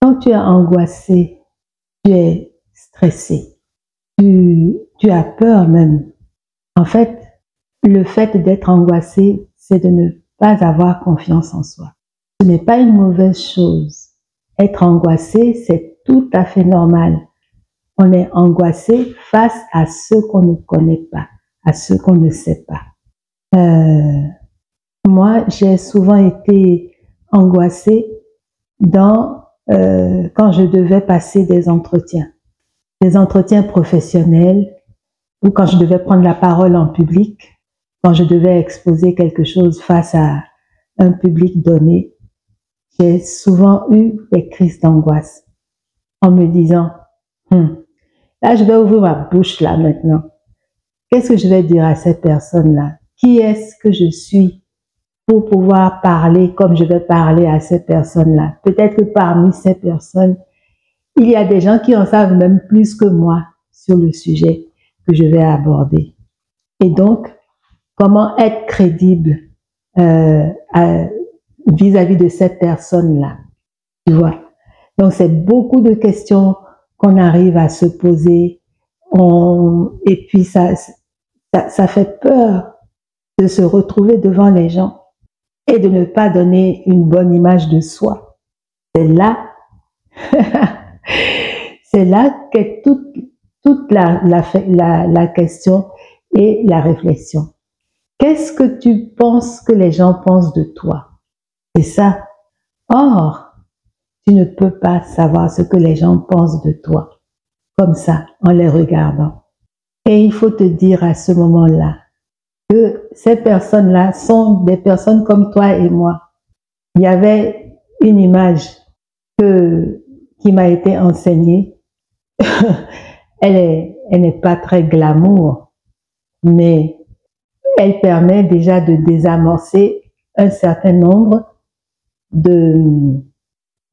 Quand tu es angoissé, tu es stressé, tu as peur même. En fait, le fait d'être angoissé, c'est de ne pas avoir confiance en soi. Ce n'est pas une mauvaise chose. Être angoissé, c'est tout à fait normal. On est angoissé face à ce qu'on ne connaît pas, à ce qu'on ne sait pas. Moi, j'ai souvent été angoissée quand je devais passer des entretiens professionnels, ou quand je devais prendre la parole en public, quand je devais exposer quelque chose face à un public donné. J'ai souvent eu des crises d'angoisse en me disant, là je vais ouvrir ma bouche là maintenant. Qu'est-ce que je vais dire à cette personne-là? Qui est-ce que je suis pour pouvoir parler comme je vais parler à cette personne-là? Peut-être que parmi ces personnes, il y a des gens qui en savent même plus que moi sur le sujet que je vais aborder. Et donc, comment être crédible vis-à-vis de cette personne-là, tu vois? Donc, c'est beaucoup de questions qu'on arrive à se poser. Et puis, ça fait peur de se retrouver devant les gens et de ne pas donner une bonne image de soi. C'est là, c'est là qu'est toute la question et la réflexion. Qu'est-ce que tu penses que les gens pensent de toi? C'est ça. Or, tu ne peux pas savoir ce que les gens pensent de toi, comme ça, en les regardant. Et il faut te dire à ce moment-là que ces personnes-là sont des personnes comme toi et moi. Il y avait une image qui m'a été enseignée. Elle n'est pas très glamour, mais elle permet déjà de désamorcer un certain nombre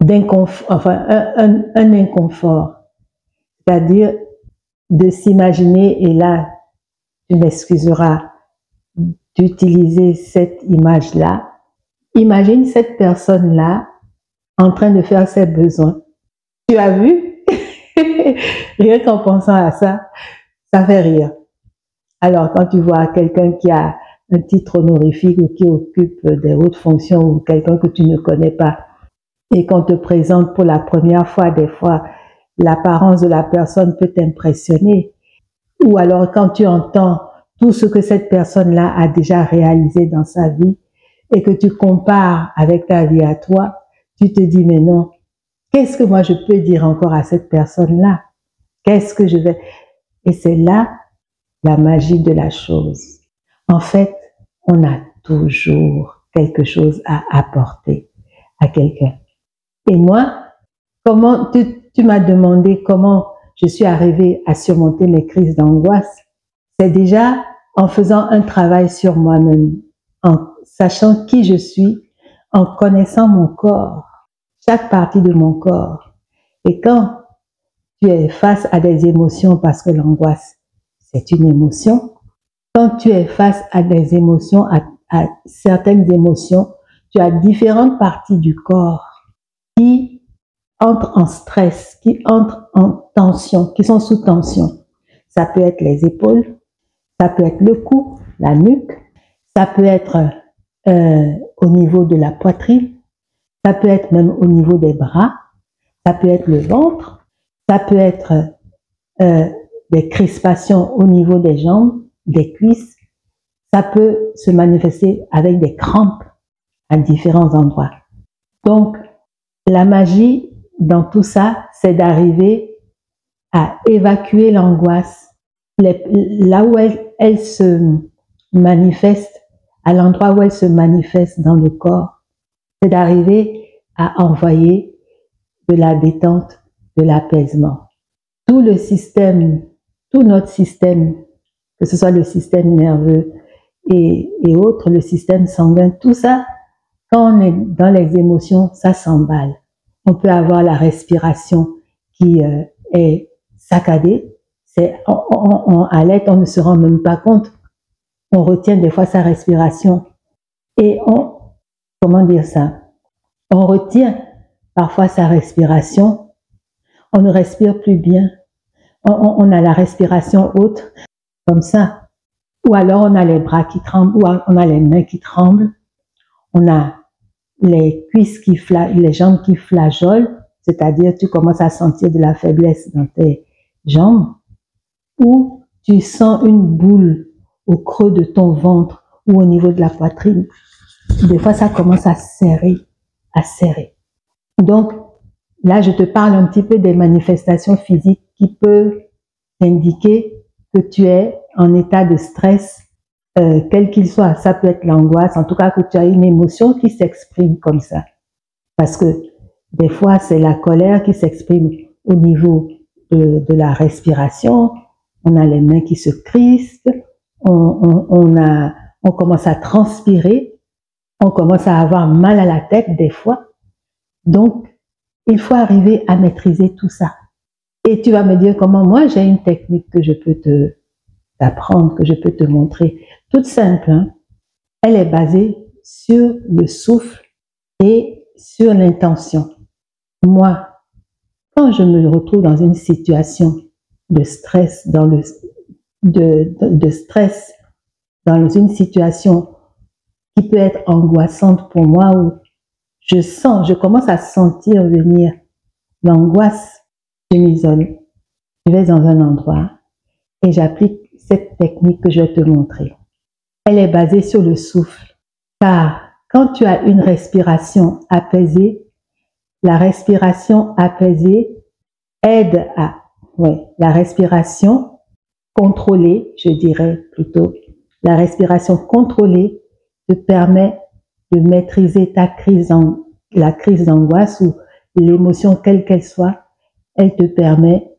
d'inconfort, enfin un inconfort, c'est-à-dire de s'imaginer, et là, tu m'excuseras d'utiliser cette image-là. Imagine cette personne-là en train de faire ses besoins. Tu as vu? Rien qu'en pensant à ça, ça fait rire. Alors, quand tu vois quelqu'un qui a un titre honorifique ou qui occupe des hautes fonctions, ou quelqu'un que tu ne connais pas, et qu'on te présente pour la première fois, des fois, l'apparence de la personne peut t'impressionner. Ou alors, quand tu entends tout ce que cette personne-là a déjà réalisé dans sa vie, et que tu compares avec ta vie à toi, tu te dis, mais non, qu'est-ce que moi je peux dire encore à cette personne-là? Qu'est-ce que je vais... Et c'est là la magie de la chose. En fait, on a toujours quelque chose à apporter à quelqu'un. Et moi, comment tu m'as demandé comment je suis arrivée à surmonter mes crises d'angoisse. C'est déjà en faisant un travail sur moi-même, en sachant qui je suis, en connaissant mon corps, chaque partie de mon corps. Et quand tu es face à des émotions, parce que l'angoisse, c'est une émotion, quand tu es face à des émotions, à certaines émotions, tu as différentes parties du corps qui entrent en stress, qui entrent en tension, qui sont sous tension. Ça peut être les épaules, ça peut être le cou, la nuque, ça peut être au niveau de la poitrine, ça peut être même au niveau des bras, ça peut être le ventre, ça peut être des crispations au niveau des jambes, des cuisses, ça peut se manifester avec des crampes à différents endroits. Donc, la magie dans tout ça, c'est d'arriver à évacuer l'angoisse là où elle se manifeste, à l'endroit où elle se manifeste dans le corps. C'est d'arriver à envoyer de la détente, de l'apaisement. Tout le système, tout notre système, que ce soit le système nerveux et autres, le système sanguin, tout ça, quand on est dans les émotions, ça s'emballe. On peut avoir la respiration qui est saccadée. À l'aide, on ne se rend même pas compte. On retient des fois sa respiration. Et comment dire ça? On retient parfois sa respiration. On ne respire plus bien. On a la respiration haute, comme ça. Ou alors on a les bras qui tremblent, ou on a les mains qui tremblent. On a les cuisses les jambes qui flageolent, c'est-à-dire tu commences à sentir de la faiblesse dans tes jambes. Ou tu sens une boule au creux de ton ventre ou au niveau de la poitrine. Des fois, ça commence à serrer, à serrer. Donc, là, je te parle un petit peu des manifestations physiques qui peuvent indiquer que tu es en état de stress, quel qu'il soit. Ça peut être l'angoisse, en tout cas que tu as une émotion qui s'exprime comme ça. Parce que des fois, c'est la colère qui s'exprime au niveau de la respiration. On a les mains qui se crispent, on commence à transpirer, on commence à avoir mal à la tête des fois. Donc, il faut arriver à maîtriser tout ça. Et tu vas me dire comment moi j'ai une technique que je peux t'apprendre, que je peux te montrer. Toute simple, hein? Elle est basée sur le souffle et sur l'intention. Moi, quand je me retrouve dans une situation de stress, de stress, dans une situation qui peut être angoissante pour moi, où je commence à sentir venir l'angoisse, je m'isole. Je vais dans un endroit et j'applique cette technique que je vais te montrer. Elle est basée sur le souffle, car quand tu as une respiration apaisée, la respiration apaisée aide à, la respiration contrôlée, je dirais plutôt, la respiration contrôlée te permet de maîtriser la crise d'angoisse ou l'émotion quelle qu'elle soit. Elle te permet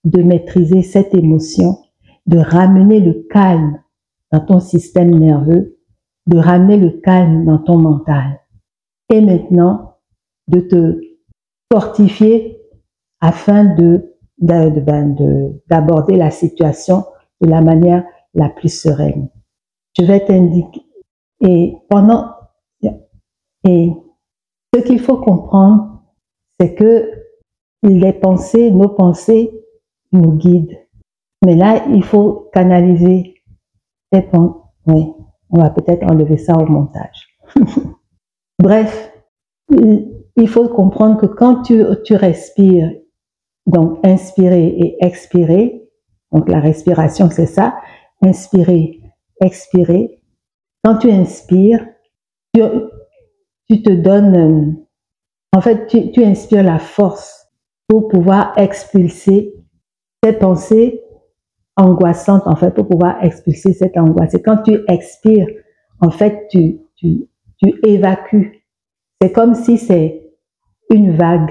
de maîtriser cette émotion, de ramener le calme dans ton système nerveux, de ramener le calme dans ton mental. Et maintenant, de te fortifier afin d'aborder la situation de la manière la plus sereine. Je vais t'indiquer. Et ce qu'il faut comprendre, c'est que nos pensées nous guident. Mais là, il faut canaliser tes pensées. Oui, on va peut-être enlever ça au montage. Bref, il faut comprendre que quand tu respires, donc inspirer et expirer, donc la respiration c'est ça, inspirer, expirer. Quand tu inspires, tu te donnes, en fait, tu inspires la force pour pouvoir expulser tes pensées angoissantes, en fait, pour pouvoir expulser cette angoisse. Et quand tu expires, en fait, tu évacues. C'est comme si c'est une vague.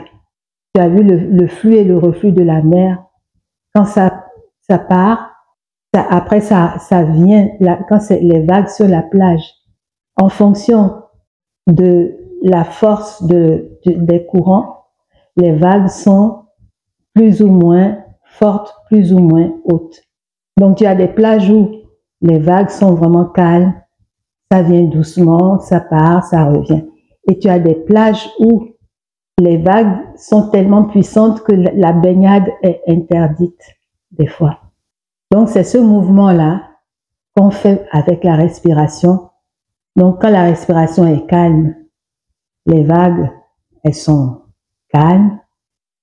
Tu as vu le flux et le reflux de la mer. Quand ça part, après ça vient, quand c'est les vagues sur la plage, en fonction de la force des courants, les vagues sont plus ou moins fortes, plus ou moins hautes. Donc tu as des plages où les vagues sont vraiment calmes, ça vient doucement, ça part, ça revient. Et tu as des plages où les vagues sont tellement puissantes que la baignade est interdite des fois. Donc c'est ce mouvement-là qu'on fait avec la respiration. Donc quand la respiration est calme, les vagues, elles sont calmes.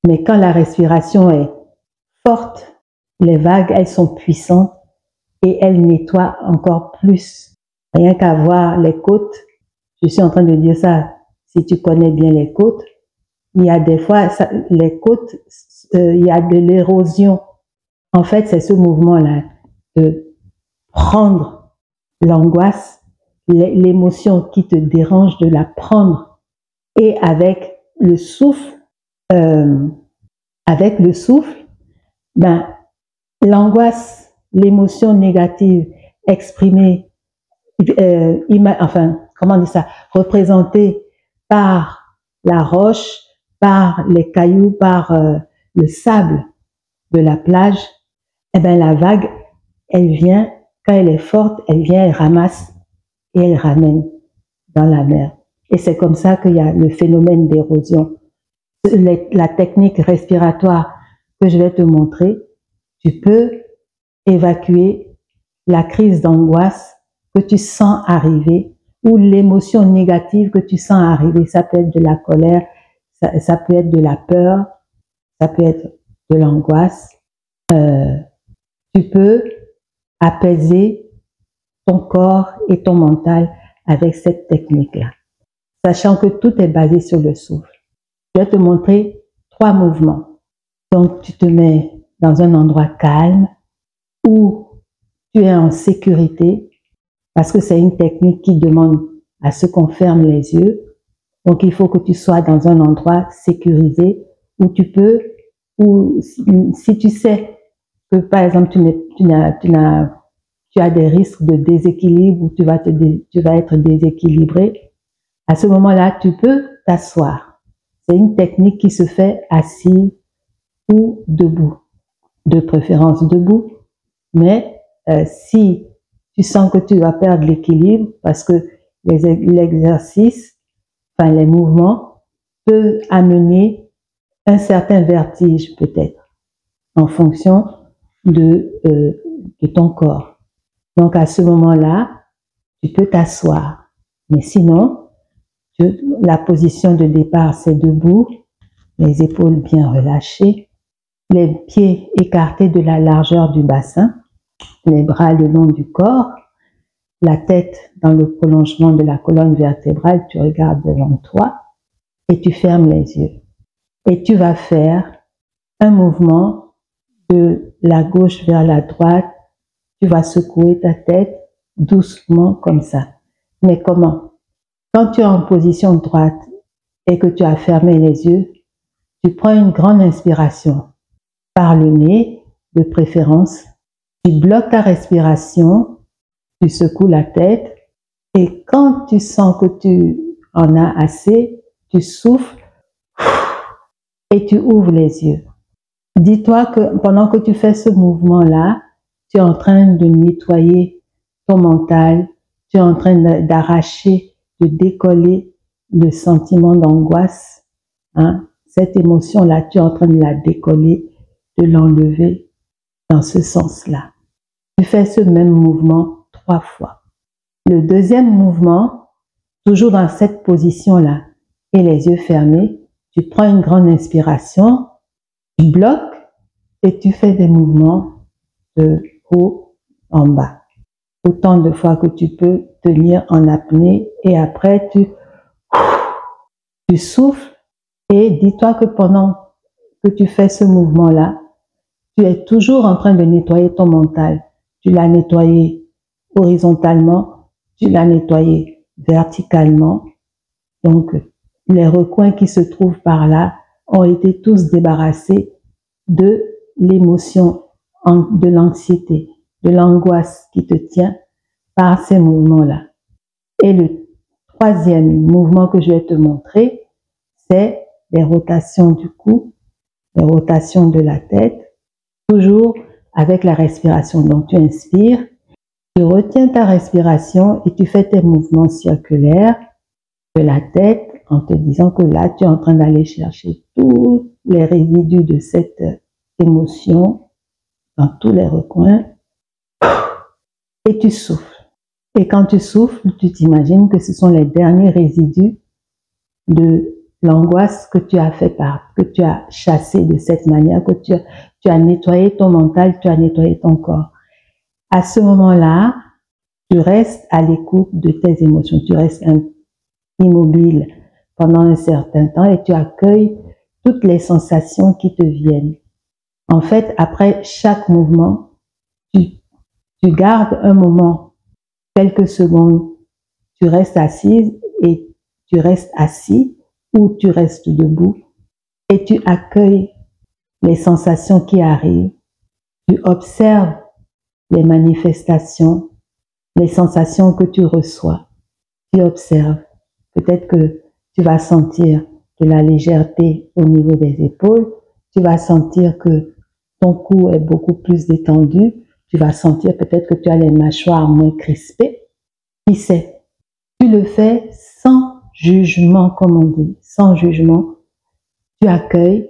Mais quand la respiration est forte, les vagues, elles sont puissantes et elles nettoient encore plus. Rien qu'à voir les côtes, je suis en train de dire ça, si tu connais bien les côtes, il y a des fois, les côtes, il y a de l'érosion. En fait, c'est ce mouvement-là de prendre l'angoisse, l'émotion qui te dérange, de la prendre. Et avec le souffle, l'angoisse, l'émotion négative exprimée, représentée par la roche, par les cailloux, par le sable de la plage, la vague, elle vient, quand elle est forte, elle vient, elle ramasse et elle ramène dans la mer. Et c'est comme ça qu'il y a le phénomène d'érosion. la technique respiratoire que je vais te montrer, tu peux évacuer la crise d'angoisse que tu sens arriver ou l'émotion négative que tu sens arriver. Ça peut être de la colère, ça peut être de la peur, ça peut être de l'angoisse. Tu peux apaiser ton corps et ton mental avec cette technique-là, sachant que tout est basé sur le souffle. Je vais te montrer 3 mouvements. Donc, tu te mets dans un endroit calme où tu es en sécurité, parce que c'est une technique qui demande à ce qu'on ferme les yeux. Donc, il faut que tu sois dans un endroit sécurisé où tu peux, ou si tu sais que, par exemple, tu as des risques de déséquilibre ou tu vas être déséquilibré, à ce moment-là, tu peux t'asseoir. C'est une technique qui se fait assis ou debout, de préférence debout, mais si tu sens que tu vas perdre l'équilibre parce que l'exercice, enfin les mouvements, peuvent amener un certain vertige peut-être en fonction de ton corps. Donc à ce moment-là, tu peux t'asseoir. Mais sinon, la position de départ, c'est debout, les épaules bien relâchées, les pieds écartés de la largeur du bassin, les bras le long du corps, la tête dans le prolongement de la colonne vertébrale, tu regardes devant toi et tu fermes les yeux. Et tu vas faire un mouvement de la gauche vers la droite. Tu vas secouer ta tête doucement comme ça. Mais comment? Quand tu es en position droite et que tu as fermé les yeux, tu prends une grande inspiration par le nez, de préférence. Tu bloques ta respiration, tu secoues la tête et quand tu sens que tu en as assez, tu souffles et tu ouvres les yeux. Dis-toi que pendant que tu fais ce mouvement-là, tu es en train de nettoyer ton mental, tu es en train d'arracher, de décoller le sentiment d'angoisse. Hein? Cette émotion-là, tu es en train de la décoller, de l'enlever dans ce sens-là. Tu fais ce même mouvement 3 fois. Le deuxième mouvement, toujours dans cette position-là, et les yeux fermés, tu prends une grande inspiration, tu bloques et tu fais des mouvements de haut en bas. Autant de fois que tu peux tenir en apnée et après tu souffles et dis-toi que pendant que tu fais ce mouvement-là, tu es toujours en train de nettoyer ton mental. Tu l'as nettoyé horizontalement, tu l'as nettoyé verticalement. Donc, les recoins qui se trouvent par là ont été tous débarrassés de l'émotion, de l'anxiété, de l'angoisse qui te tient par ces mouvements-là. Et le troisième mouvement que je vais te montrer, c'est les rotations du cou, les rotations de la tête, toujours avec la respiration. Donc, tu inspires, tu retiens ta respiration et tu fais tes mouvements circulaires de la tête en te disant que là, tu es en train d'aller chercher tous les résidus de cette émotion dans tous les recoins et tu souffles. Et quand tu souffles, tu t'imagines que ce sont les derniers résidus de l'angoisse que tu as que tu as chassé de cette manière, que tu as nettoyé ton mental, tu as nettoyé ton corps. À ce moment-là, tu restes à l'écoute de tes émotions, tu restes immobile pendant un certain temps et tu accueilles toutes les sensations qui te viennent. En fait, après chaque mouvement, tu gardes un moment, quelques secondes, tu restes assise et tu restes assis ou tu restes debout et tu accueilles les sensations qui arrivent. Tu observes les manifestations, les sensations que tu reçois. Tu observes. Peut-être que tu vas sentir de la légèreté au niveau des épaules. Tu vas sentir que ton cou est beaucoup plus détendu. Tu vas sentir peut-être que tu as les mâchoires moins crispées. Qui sait? Tu le fais sans jugement, comme on dit, sans jugement. tu accueilles,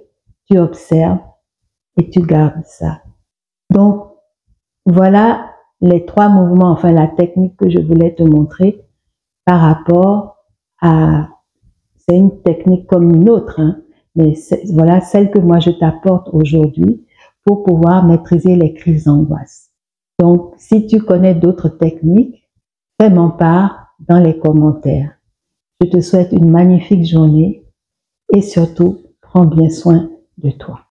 tu observes et tu gardes ça. Donc, voilà les 3 mouvements, enfin la technique que je voulais te montrer par rapport à... C'est une technique comme une autre, hein, mais voilà celle que moi je t'apporte aujourd'hui pour pouvoir maîtriser les crises d'angoisse. Donc, si tu connais d'autres techniques, fais-m'en part dans les commentaires. Je te souhaite une magnifique journée et surtout, prends bien soin de toi.